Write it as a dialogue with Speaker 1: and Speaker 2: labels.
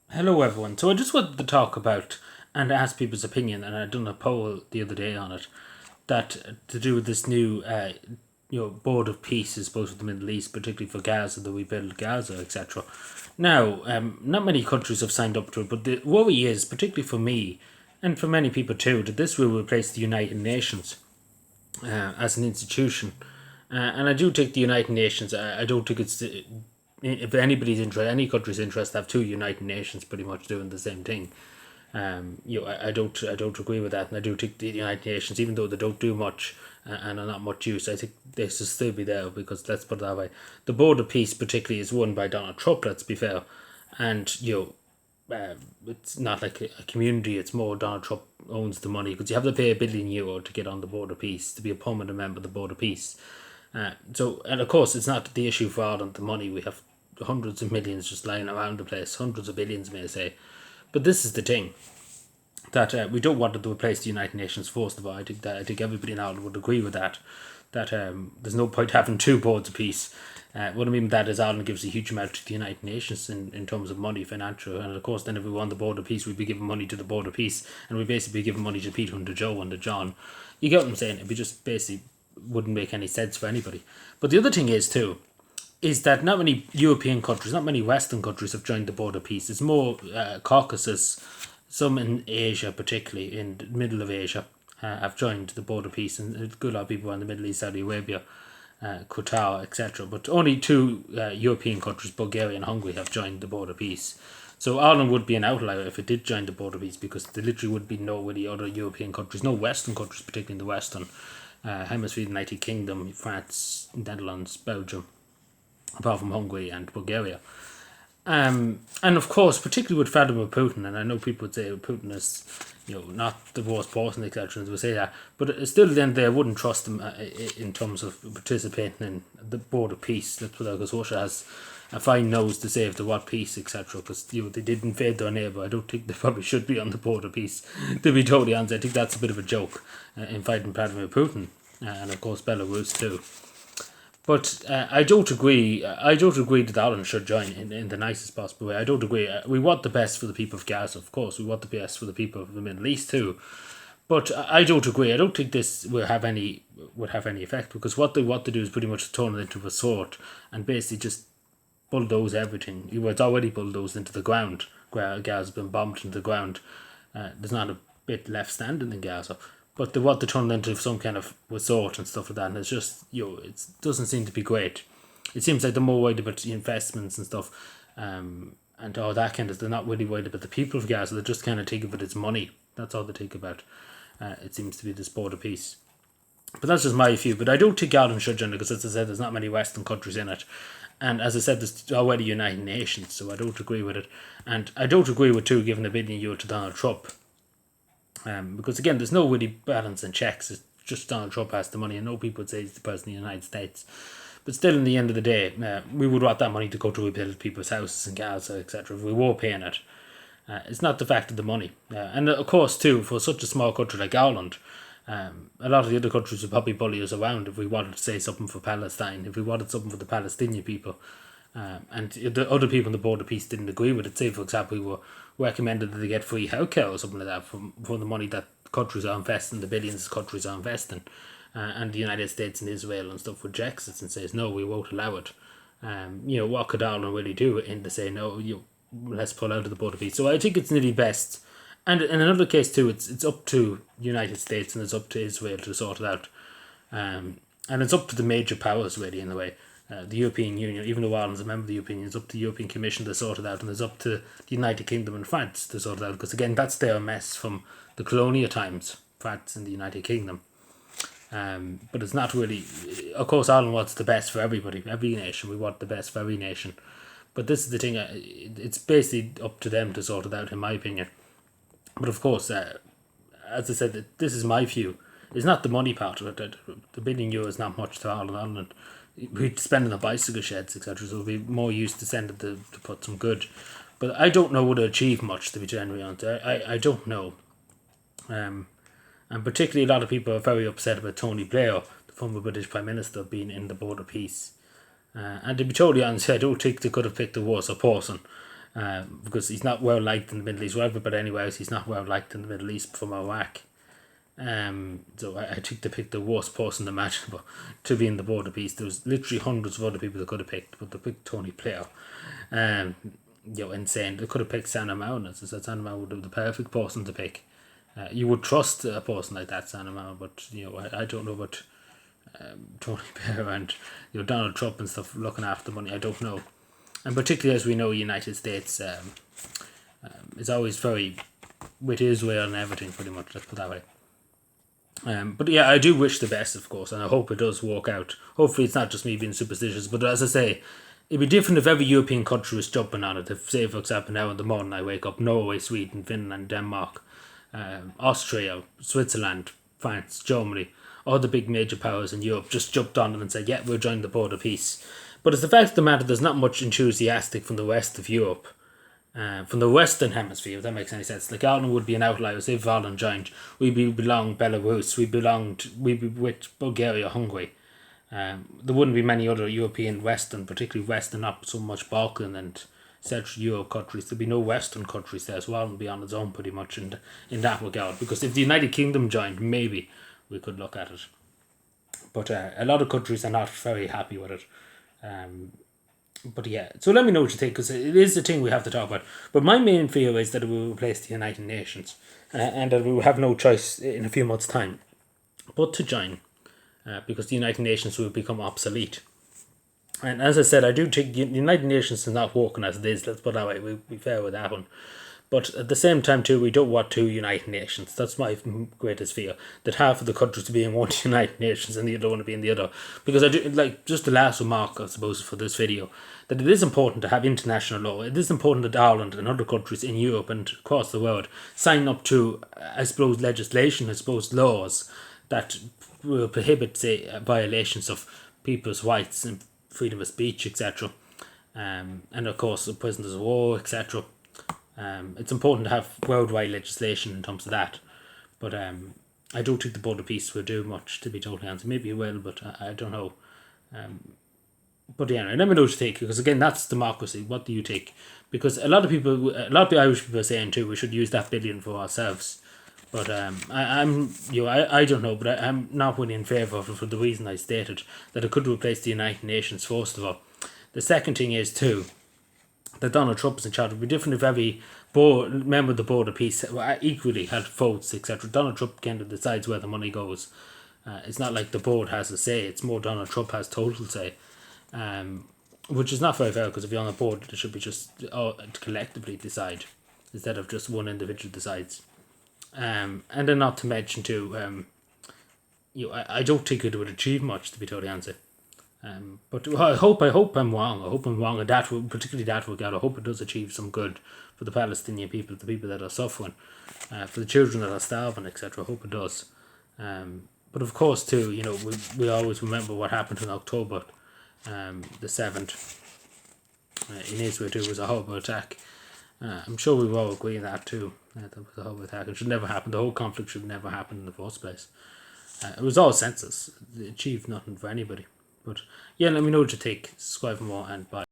Speaker 1: Hello, everyone. So I just wanted to talk about and ask people's opinion, and I done a poll the other day on it that to do with this new, board of peace, I suppose, with the Middle East, particularly for Gaza, that we build Gaza, etc. Now, not many countries have signed up to it, but the worry is, particularly for me and for many people too, that this will replace the United Nations as an institution. And I do think the United Nations. I don't think it's if anybody's interest, any country's interest, to have two United Nations pretty much doing the same thing. I don't agree with that, and I do think the United Nations, even though they don't do much and are not much use, I think they should still be there because let's put it that way, the Board of Peace particularly is run by Donald Trump. Let's be fair, and it's not like a community. It's more Donald Trump owns the money because you have to pay €1 billion to get on the Board of Peace to be a permanent member of the Board of Peace. And of course, it's not the issue for Ireland, the money. We have hundreds of millions just lying around the place, hundreds of billions, may I say. But this is the thing that we don't want to replace the United Nations. First of all, I think everybody in Ireland would agree with that. That there's no point having two boards of peace. What I mean by that is Ireland gives a huge amount to the United Nations in terms of money, financial, and of course then if we won the Board of Peace, we'd be giving money to the Board of Peace, and we'd basically be giving money to Peter and to Joe and to John. You get what I'm saying? It'd be just basically wouldn't make any sense for anybody. But the other thing is too, is that not many European countries, not many Western countries have joined the Board of Peace. It's more Caucasus, some in Asia, particularly in the middle of Asia, have joined the Board of Peace, and a good lot of people in the Middle East, Saudi Arabia, Qatar, etc. But only two European countries, Bulgaria and Hungary, have joined the Board of Peace. So Ireland would be an outlier if it did join the Board of Peace because there literally would be no really other European countries, no Western countries, particularly in the Western Hemisphere, the United Kingdom, France, Netherlands, Belgium, apart from Hungary and Bulgaria. And of course, particularly with Vladimir Putin, and I know people would say Putin is, not the worst person, etc. And we say that, but still, then they wouldn't trust him in terms of participating in the Board of Peace. That's because Russia has a fine nose to say if they want peace, etc. Because they did invade their neighbour. I don't think they probably should be on the Board of Peace. To be totally honest, I think that's a bit of a joke in fighting Vladimir Putin, and of course Belarus too. But I don't agree. I don't agree that Ireland should join in the nicest possible way. I don't agree. We want the best for the people of Gaza, of course. We want the best for the people of the Middle East too. But I don't agree. I don't think this will have any effect because what they want to do is pretty much turn it into a sword and basically just bulldoze everything. It's already bulldozed into the ground. Gaza has been bombed into the ground. There's not a bit left standing in Gaza. But they want to turn it into some kind of resort and stuff like that, and it's just it doesn't seem to be great. It seems like they're more worried about the investments and stuff, and all that kind of. They're not really worried about the people of Gaza. They just kind of think of it as money. That's all they think about. It seems to be this border peace. But that's just my view. But I don't think Ireland should join it because, as I said, there's not many Western countries in it. And as I said, there's already United Nations, so I don't agree with it. And I don't agree with too giving €1 billion to Donald Trump. Because again, there's no really balance and checks. It's just Donald Trump has the money, and no people would say he's the president of the United States. But still, in the end of the day, we would want that money to go to rebuild people's houses in Gaza, etc. If we were paying it, it's not the fact of the money. And of course, too, for such a small country like Ireland, a lot of the other countries would probably bully us around if we wanted to say something for Palestine, if we wanted something for the Palestinian people. And the other people on the Board of Peace didn't agree with it. Say, for example, we were recommended that they get free healthcare or something like that for the money that countries are investing, the billions countries are investing. And the United States and Israel and stuff rejects it and says, no, we won't allow it. What could Ireland really do in to say, no, let's pull out of the Board of Peace? So I think it's nearly best. And in another case too, it's up to the United States and it's up to Israel to sort it out. And it's up to the major powers, really, in a way. The European Union, even though Ireland's a member of the European Union, it's up to the European Commission to sort it out, and it's up to the United Kingdom and France to sort it out, because again, that's their mess from the colonial times, France and the United Kingdom. But it's not really, of course, Ireland wants the best for everybody, every nation, we want the best for every nation. But this is the thing, it's basically up to them to sort it out, in my opinion. But of course, as I said, this is my view. It's not the money part of it. The €1 billion is not much to Ireland. We'd spend on bicycle sheds, etc. So we'd be more used to send it to put some good. But I don't know would it achieve much, to be genuinely honest. I don't know. And particularly a lot of people are very upset about Tony Blair, the former British Prime Minister, being in the Board of Peace. And to be totally honest, I don't think they could have picked a worse person. because he's not well liked in the Middle East. Whatever, but anyways, he's not well liked in the Middle East from Iraq. So I took to pick the worst person imaginable to be in the board of peace. There was literally hundreds of other people that could have picked, but they picked Tony Blair. Insane. They could have picked Sanna Marin. As I said, Sanna Marin would have been the perfect person to pick. You would trust a person like that, Sanna Marin, but I don't know about Tony Blair and Donald Trump and stuff looking after money. I don't know, and particularly as we know, United States is always very with Israel and everything. Pretty much, let's put it that way. But yeah, I do wish the best, of course, and I hope it does work out. Hopefully, it's not just me being superstitious, but as I say, it'd be different if every European country was jumping on it. If, say, for example, now in the morning I wake up, Norway, Sweden, Finland, Denmark, Austria, Switzerland, France, Germany, all the big major powers in Europe just jumped on it and said, yeah, we're joining the board of peace. But it's the fact of the matter, there's not much enthusiastic from the rest of Europe. From the Western Hemisphere, if that makes any sense. Like Ireland would be an outlier. Say if Ireland joined, we'd belong Belarus, we'd be with Bulgaria, Hungary. There wouldn't be many other European Western, particularly Western, not so much Balkan and Central Europe countries. There'd be no Western countries there, so Ireland would be on its own pretty much in that regard. Because if the United Kingdom joined, maybe we could look at it. But a lot of countries are not very happy with it. But yeah, so let me know what you think, because it is the thing we have to talk about. But my main fear is that it will replace the United Nations, and that we will have no choice in a few months' time but to join, because the United Nations will become obsolete. And as I said, I do think the United Nations is not working as it is. Let's put it that way. We'll be fair with that one. But at the same time, too, we don't want two United Nations. That's my greatest fear. That half of the countries to be in one United Nations and the other one to be in the other. Because I do, like, just the last remark, I suppose, for this video, that it is important to have international law. It is important that Ireland and other countries in Europe and across the world sign up to, I suppose, legislation, I suppose, laws that will prohibit, say, violations of people's rights and freedom of speech, etc. And of course, prisoners of war, etc. It's important to have worldwide legislation in terms of that, but I don't think the Board of Peace will do much, to be totally honest. Maybe it will, but I don't know. But yeah, let me know what you think, because again, that's democracy. What do you think? Because a lot of the Irish people are saying too, we should use that billion for ourselves. But I don't know, but I'm not really in favour of it for the reason I stated, that it could replace the United Nations, first of all. The second thing is too, that Donald Trump is in charge. It would be different if every member of the Board of Peace equally had votes, etc. Donald Trump kind of decides where the money goes. It's not like the board has a say. It's more Donald Trump has total say, which is not very fair, because if you're on a board, it should be just collectively decide instead of just one individual decides. And then not to mention too, I don't think it would achieve much, to be totally honest. But I hope I'm wrong. I hope I'm wrong, and particularly that regard. I hope it does achieve some good for the Palestinian people, the people that are suffering, for the children that are starving, etc. I hope it does. But of course, too, we always remember what happened in October, the 7th, in Israel too. It was a horrible attack. I'm sure we all agree on that too. That was a horrible attack. It should never happen. The whole conflict should never happen in the first place. It was all senseless. It achieved nothing for anybody. But yeah, let me know what you think. Subscribe for more, and bye.